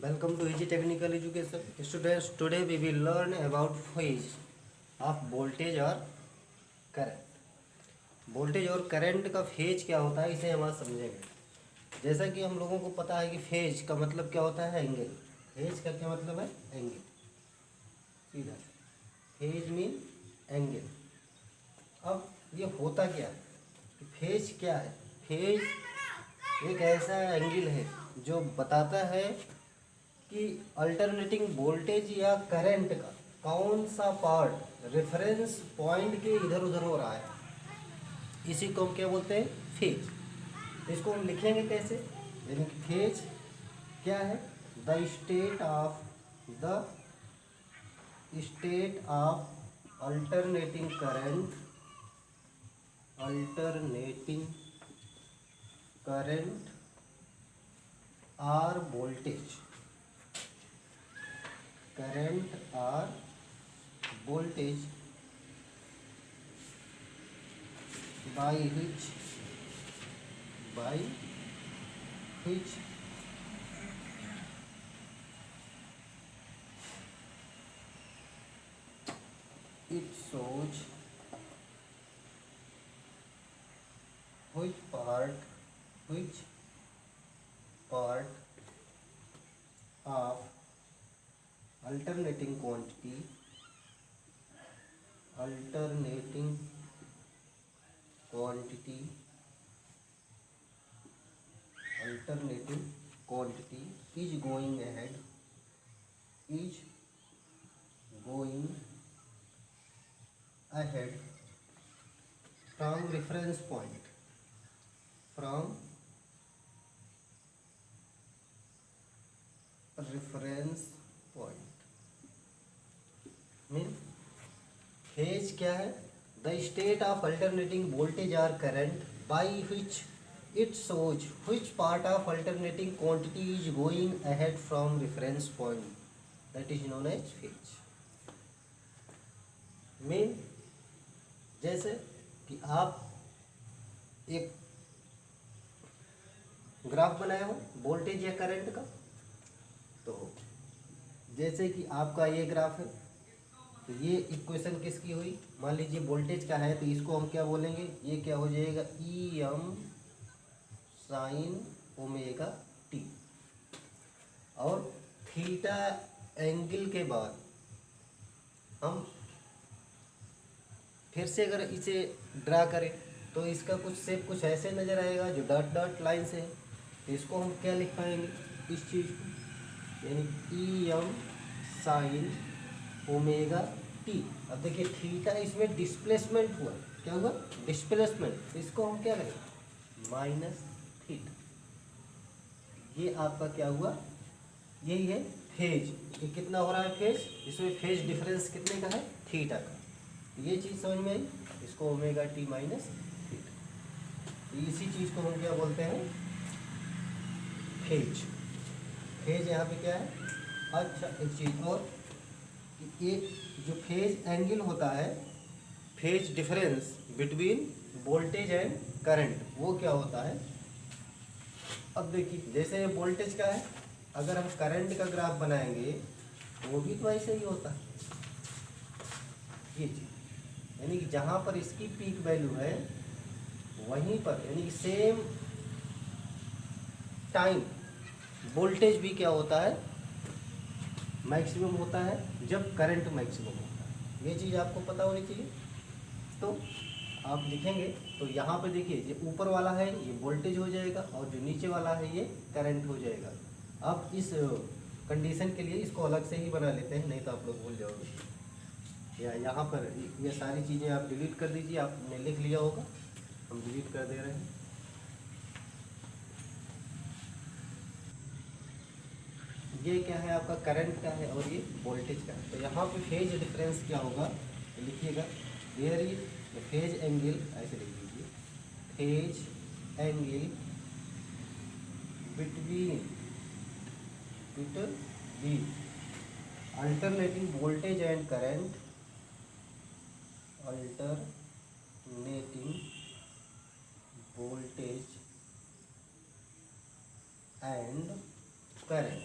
Welcome to Easy Technical Education. Students, today we will learn about phase of voltage or current. Voltage और current का phase क्या होता है इसे हम आज समझेंगे। जैसा कि हम लोगों को पता है कि फेज का मतलब क्या होता है, एंगल। फेज का क्या मतलब है, एंगल। सीधा फेज मीन एंगल। अब ये होता क्या है कि फेज क्या है। फेज एक ऐसा एंगल है जो बताता है कि अल्टरनेटिंग वोल्टेज या करंट का कौन सा पार्ट रेफरेंस पॉइंट के इधर उधर हो रहा है, इसी को हम क्या बोलते हैं, फेज। इसको हम लिखेंगे कैसे, यानी कि फेज क्या है, the state of alternating current or voltage, current or voltage by which it shows which part of alternating quantity is going ahead from reference point, mean phase क्या है, the state of alternating voltage or current by which it shows which part of alternating quantity is going ahead from reference point, that is known as phase. Mean जैसे कि आप एक graph बनाए हो voltage या current का, तो जैसे कि आपका ये ग्राफ है, तो ये इक्वेशन किसकी हुई, मान लीजिए वोल्टेज का है, तो इसको हम क्या बोलेंगे, ये क्या हो जाएगा, E M sine omega T. और थीटा एंगल के बाद हम फिर से अगर इसे ड्रा करें तो इसका कुछ शेप कुछ ऐसे नज़र आएगा जो डॉट डॉट लाइन से है, तो इसको हम क्या लिख पाएंगे, इस चीज़ को, यानी E M sine omega T. अब देखिए थीटा इसमें डिस्प्लेसमेंट हुआ, क्या हुआ, डिस्प्लेसमेंट, इसको हम क्या करें, माइनस थीटा। ये आपका क्या हुआ, यही है फेज। ये कितना हो रहा है फेज, इसमें फेज डिफरेंस कितने का है, थीटा का। ये चीज़ समझ में आई, इसको ओमेगा टी माइनस थीटा, इसी चीज़ को हम क्या बोलते हैं, फेज। फेज यहाँ पे क्या है, अच्छा एक चीज़ और, ये जो फेज एंगल होता है, phase difference between voltage and current, वो क्या होता है। अब देखिए जैसे वोल्टेज का है, अगर हम करंट का ग्राफ बनाएंगे तो वो भी तो ऐसे ही होता है, ये चीज़, यानी कि जहाँ पर इसकी पीक वैल्यू है वहीं पर, यानी कि सेम टाइम वोल्टेज भी क्या होता है, मैक्सिमम होता है जब करंट मैक्सिमम होता है। ये चीज़ आपको पता होनी चाहिए। तो आप लिखेंगे तो यहाँ पे देखिए, ये ऊपर वाला है ये वोल्टेज हो जाएगा और जो नीचे वाला है ये करंट हो जाएगा। अब इस कंडीशन के लिए इसको अलग से ही बना लेते हैं, नहीं तो आप लोग भूल जाओगे। या यहाँ पर ये सारी चीज़ें आप डिलीट कर दीजिए, आपने लिख लिया होगा, हम डिलीट कर दे रहे हैं। ये क्या है, आपका करंट का है और ये वोल्टेज का है। तो यहाँ पे फेज डिफरेंस क्या होगा, तो लिखिएगा, देयर इज फेज एंगल, ऐसे लिख दीजिए, phase angle between alternating voltage and current, alternating voltage and current.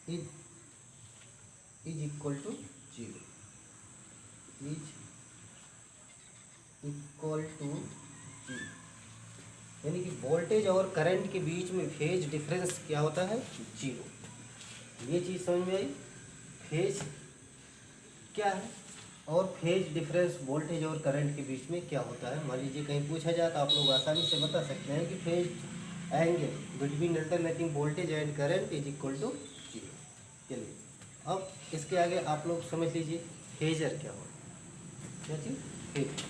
Is equal to zero, is equal to zero, यानी कि वोल्टेज और करंट के बीच में फेज डिफरेंस क्या होता है, जीरो। ये चीज़ समझ में आई। फेज क्या है और फेज डिफरेंस वोल्टेज और करंट के बीच में क्या होता है। मान लीजिए कहीं पूछा जाए तो आप लोग आसानी से बता सकते हैं कि phase angle between alternating voltage and current is equal to zero. चलिए अब इसके आगे आप लोग समझ लीजिए फेजर क्या होता है। क्या चीज़, फेज।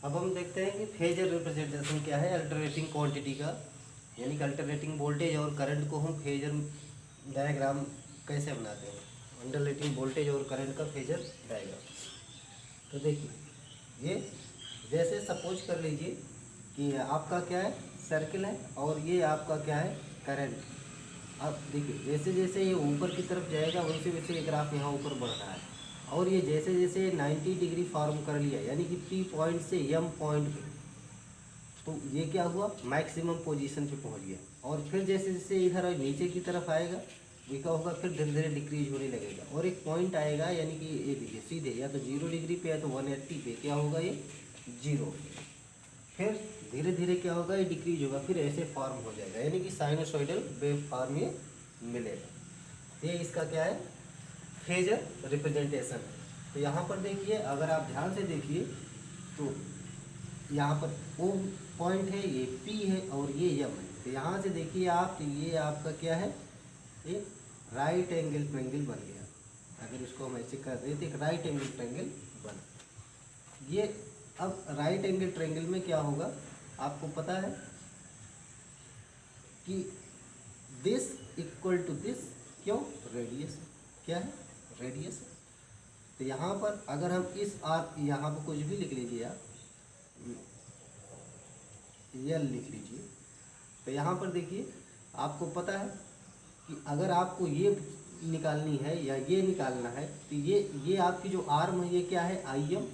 अब हम देखते हैं कि फेजर रिप्रेजेंटेशन क्या है अल्टरनेटिंग क्वांटिटी का, यानी कि अल्टरनेटिंग वोल्टेज और करंट को हम फेजर डायग्राम कैसे बनाते हैं, अल्टरनेटिंग वोल्टेज और करंट का फेजर डायग्राम। तो देखिए ये जैसे सपोज कर लीजिए कि आपका क्या है, सर्किल है और ये आपका क्या है, करंट। अब देखिए जैसे जैसे ये ऊपर की तरफ जाएगा वैसे वैसे ये ग्राफ यहाँ ऊपर बढ़ रहा है, और ये जैसे जैसे 90 डिग्री फॉर्म कर लिया यानी कि पी पॉइंट से एम पॉइंट पे, तो ये क्या हुआ, मैक्सिमम पोजीशन पे पहुंच गया। और फिर जैसे जैसे इधर नीचे की तरफ आएगा ये क्या होगा, फिर धीरे धीरे डिक्रीज होने लगेगा और एक पॉइंट आएगा, यानी कि ये देखिए सीधे या तो 0 डिग्री पे या तो 180 पे क्या होगा, ये जीरो। फिर धीरे धीरे क्या होगा, ये डिक्रीज होगा, फिर ऐसे फॉर्म हो जाएगा, यानी कि साइनोसॉइडल वेव फॉर्म ये मिलेगा। ये इसका क्या है, फेजर रिप्रेजेंटेशन है। तो यहाँ पर देखिए अगर आप ध्यान से देखिए तो यहाँ पर ओ पॉइंट है, ये पी है और ये एम है। तो यहाँ से देखिए आप, तो ये आपका क्या है, एक राइट एंगल ट्रायंगल बन गया। अगर इसको हम ऐसे कर दें तो एक राइट एंगल ट्रायंगल बना। ये अब राइट एंगल ट्रायंगल में क्या होगा आपको पता है कि दिस इक्वल टू दिस, क्यों, रेडियस। क्या है, रेडियस। तो यहाँ पर अगर हम इस आर, यहाँ पर कुछ भी लिख लीजिए आप, यल लिख लीजिए। तो यहाँ पर देखिए आपको पता है कि अगर आपको ये निकालनी है या ये निकालना है तो ये आपकी जो आर्म है ये क्या है, आई एम।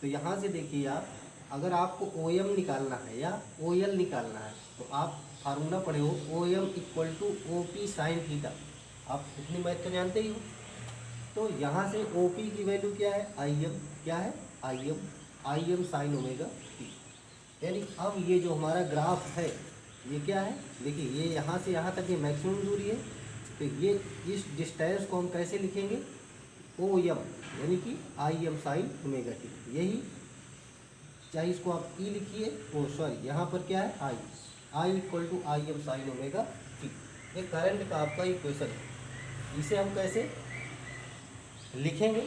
तो यहाँ से देखिए आप, अगर आपको ओ एम निकालना है या ओ एल निकालना है तो आप फार्मूला पढ़े हो, O M equal to O P sine theta. आप इतनी मैथ तो जानते ही हो। तो यहाँ से ओ पी की वैल्यू क्या है, आई एम। क्या है, आई एम साइन ओमेगा टी। यानी अब ये जो हमारा ग्राफ है ये क्या है, देखिए ये यहाँ से यहाँ तक ये मैक्सिमम दूरी है। तो ये इस डिस्टेंस को हम कैसे लिखेंगे, ओ एम, यानी कि आई एम साइन ओमेगा टी। यही चाहे इसको आप ई लिखिए, ओ सॉरी यहाँ पर क्या है, I equal to I M sine omega T. ये करंट का आपका इक्वेशन है। इसे हम कैसे लिखेंगे,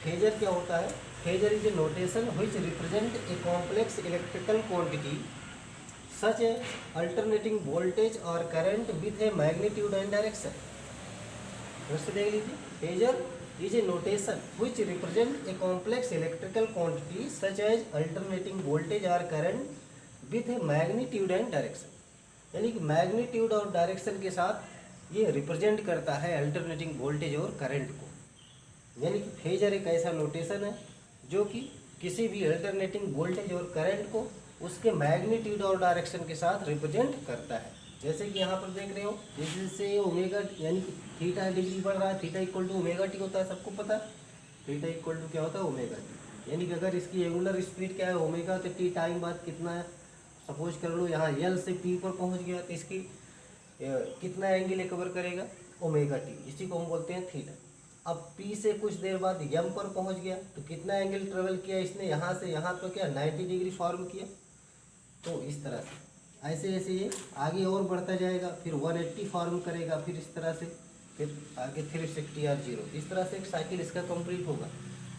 फेजर क्या होता है, phasor is a notation which represent a complex electrical quantity such a alternating voltage और current with a magnitude and direction. फिर से देख लीजिए, phasor is a notation which represent a complex electrical quantity such as alternating voltage और current with a magnitude and direction. यानी कि magnitude और direction के साथ ये रिप्रेजेंट करता है अल्टरनेटिंग वोल्टेज और करंट को। यानी कि फेजर एक ऐसा नोटेशन है जो कि किसी भी अल्टरनेटिंग वोल्टेज और करंट को उसके मैग्नीट्यूड और डायरेक्शन के साथ रिप्रेजेंट करता है। जैसे कि यहाँ पर देख रहे हो, जैसे ओमेगा यानी कि थीटा डिग्री बढ़ रहा है, theta equal to omega T होता है, सबको पता है। थीटा इक्वल टू क्या होता है, ओमेगा टी। यानी कि अगर इसकी एंगुलर स्पीड क्या है, ओमेगा, तो टी टाइम बाद कितना है, सपोज कर लो यहाँ एल से पी पर पहुँच गया तो इसकी कितना एंगल कवर करेगा, ओमेगा टी। इसी को हम बोलते हैं थीटा। अब P से कुछ देर बाद यम पर पहुंच गया तो कितना एंगल ट्रेवल किया इसने, यहाँ से यहाँ तो क्या 90 डिग्री फॉर्म किया। तो इस तरह से ऐसे ऐसे ये आगे और बढ़ता जाएगा, फिर 180 फॉर्म करेगा, फिर इस तरह से, फिर आगे 360 और 0। इस तरह से एक साइकिल इसका कंप्लीट होगा।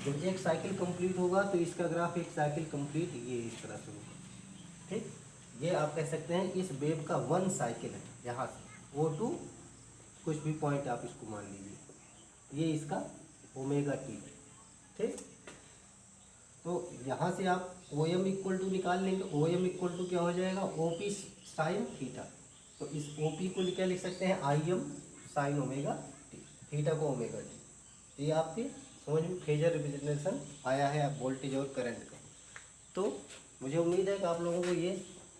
जब एक साइकिल कंप्लीट होगा तो इसका ग्राफ एक साइकिल कंप्लीट ये इस तरह से होगा। ठीक, ये आप कह सकते हैं इस वेव का वन साइकिल है। यहाँ से O टू कुछ भी पॉइंट आप इसको मान लीजिए, ये इसका ओमेगा टी। ठीक, तो यहाँ से आप ओ एम इक्वल टू निकाल लेंगे। ओ एम इक्वल टू क्या हो जाएगा, ओ पी साइन थीटा। तो इस ओ पी को क्या लिख सकते हैं, आई M sine omega T, theta को ओमेगा टी। ये आपके समझ में फेजर रिप्रेजेंटेशन आया है आप वोल्टेज और करंट का। तो मुझे उम्मीद है कि आप लोगों को ये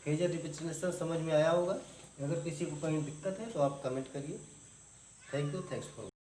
फेजर रिप्रेजेंटेशन समझ में आया होगा। अगर किसी को कहीं दिक्कत है तो आप कमेंट करिए। Thank you, thanks for